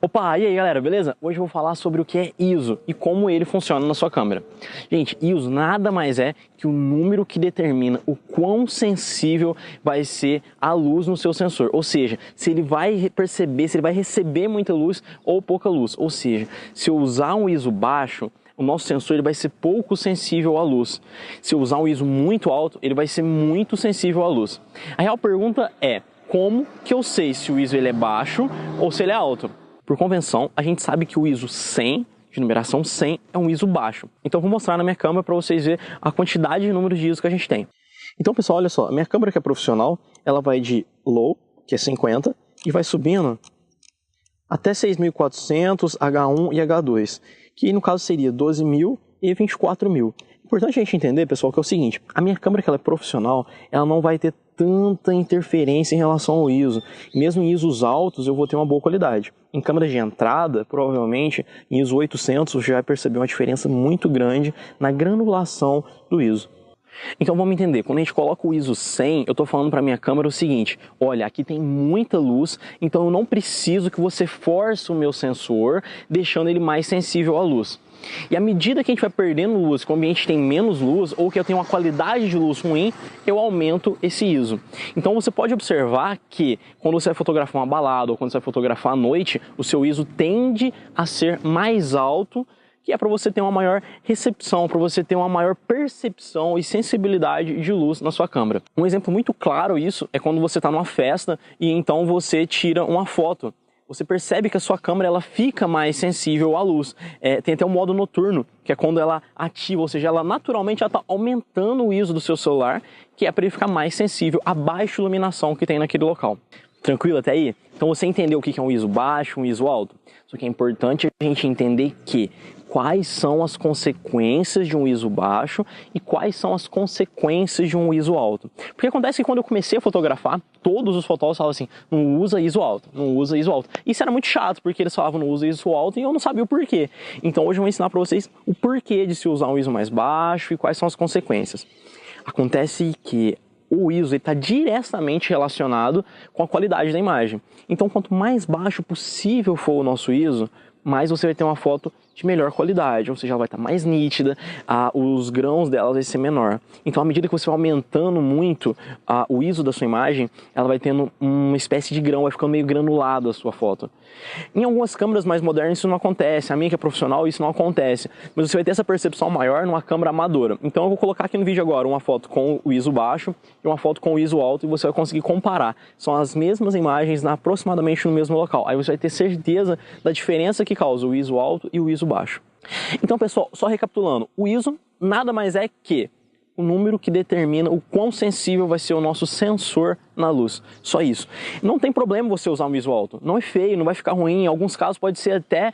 Opa, e aí galera, beleza? Hoje eu vou falar sobre o que é ISO e como ele funciona na sua câmera. Gente, ISO nada mais é que o número que determina o quão sensível vai ser a luz no seu sensor. Ou seja, se ele vai perceber, se ele vai receber muita luz ou pouca luz. Ou seja, se eu usar um ISO baixo, o nosso sensor ele vai ser pouco sensível à luz. Se eu usar um ISO muito alto, ele vai ser muito sensível à luz. A real pergunta é, como que eu sei se o ISO ele é baixo ou se ele é alto? Por convenção, a gente sabe que o ISO 100, de numeração 100, é um ISO baixo. Então, vou mostrar na minha câmera para vocês verem a quantidade de números de ISO que a gente tem. Então, pessoal, olha só, a minha câmera que é profissional, ela vai de low, que é 50, e vai subindo até 6.400, H1 e H2, que no caso seria 12.000 e 24.000. Importante a gente entender, pessoal, que é o seguinte, a minha câmera que ela é profissional, ela não vai ter tanta interferência em relação ao ISO. Mesmo em ISOs altos eu vou ter uma boa qualidade. Em câmeras de entrada, provavelmente, em ISO 800 você já vai perceber uma diferença muito grande na granulação do ISO. Então vamos entender, quando a gente coloca o ISO 100, eu estou falando para a minha câmera o seguinte, olha, aqui tem muita luz, então eu não preciso que você force o meu sensor, deixando ele mais sensível à luz. E à medida que a gente vai perdendo luz, que o ambiente tem menos luz, ou que eu tenho uma qualidade de luz ruim, eu aumento esse ISO. Então você pode observar que quando você vai fotografar uma balada, ou quando você vai fotografar à noite, o seu ISO tende a ser mais alto, que é para você ter uma maior recepção, para você ter uma maior percepção e sensibilidade de luz na sua câmera. Um exemplo muito claro disso é quando você está numa festa e então você tira uma foto. Você percebe que a sua câmera ela fica mais sensível à luz. Tem até um modo noturno, que é quando ela ativa, ou seja, ela naturalmente está aumentando o ISO do seu celular, que é para ele ficar mais sensível à baixa iluminação que tem naquele local. Tranquilo até aí? Então você entendeu o que é um ISO baixo, um ISO alto? Só que é importante a gente entender que quais são as consequências de um ISO baixo e quais são as consequências de um ISO alto. Porque acontece que quando eu comecei a fotografar, todos os fotógrafos falavam assim, não usa ISO alto, não usa ISO alto. Isso era muito chato, porque eles falavam não usa ISO alto e eu não sabia o porquê. Então hoje eu vou ensinar para vocês o porquê de se usar um ISO mais baixo e quais são as consequências. Acontece que o ISO está diretamente relacionado com a qualidade da imagem. Então quanto mais baixo possível for o nosso ISO, mais você vai ter uma foto de melhor qualidade, ou seja, ela vai estar mais nítida, os grãos dela vai ser menor. Então, à medida que você vai aumentando muito o ISO da sua imagem, ela vai tendo uma espécie de grão, vai ficando meio granulado a sua foto. Em algumas câmeras mais modernas isso não acontece, a minha que é profissional isso não acontece, mas você vai ter essa percepção maior numa câmera amadora. Então eu vou colocar aqui no vídeo agora uma foto com o ISO baixo e uma foto com o ISO alto e você vai conseguir comparar. São as mesmas imagens aproximadamente no mesmo local. Aí você vai ter certeza da diferença que causa o ISO alto e o ISO baixo. Então, pessoal, só recapitulando, o ISO nada mais é que o número que determina o quão sensível vai ser o nosso sensor na luz. Só isso. Não tem problema você usar um ISO alto. Não é feio, não vai ficar ruim. Em alguns casos pode ser até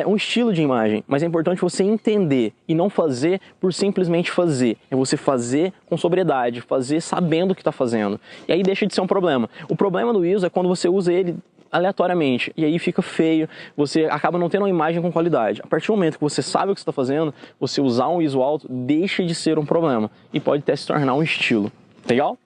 um estilo de imagem. Mas é importante você entender e não fazer por simplesmente fazer. É você fazer com sobriedade, fazer sabendo o que está fazendo. E aí deixa de ser um problema. O problema do ISO é quando você usa ele aleatoriamente, e aí fica feio, você acaba não tendo uma imagem com qualidade. A partir do momento que você sabe o que você está fazendo, você usar um ISO alto deixa de ser um problema e pode até se tornar um estilo. Legal?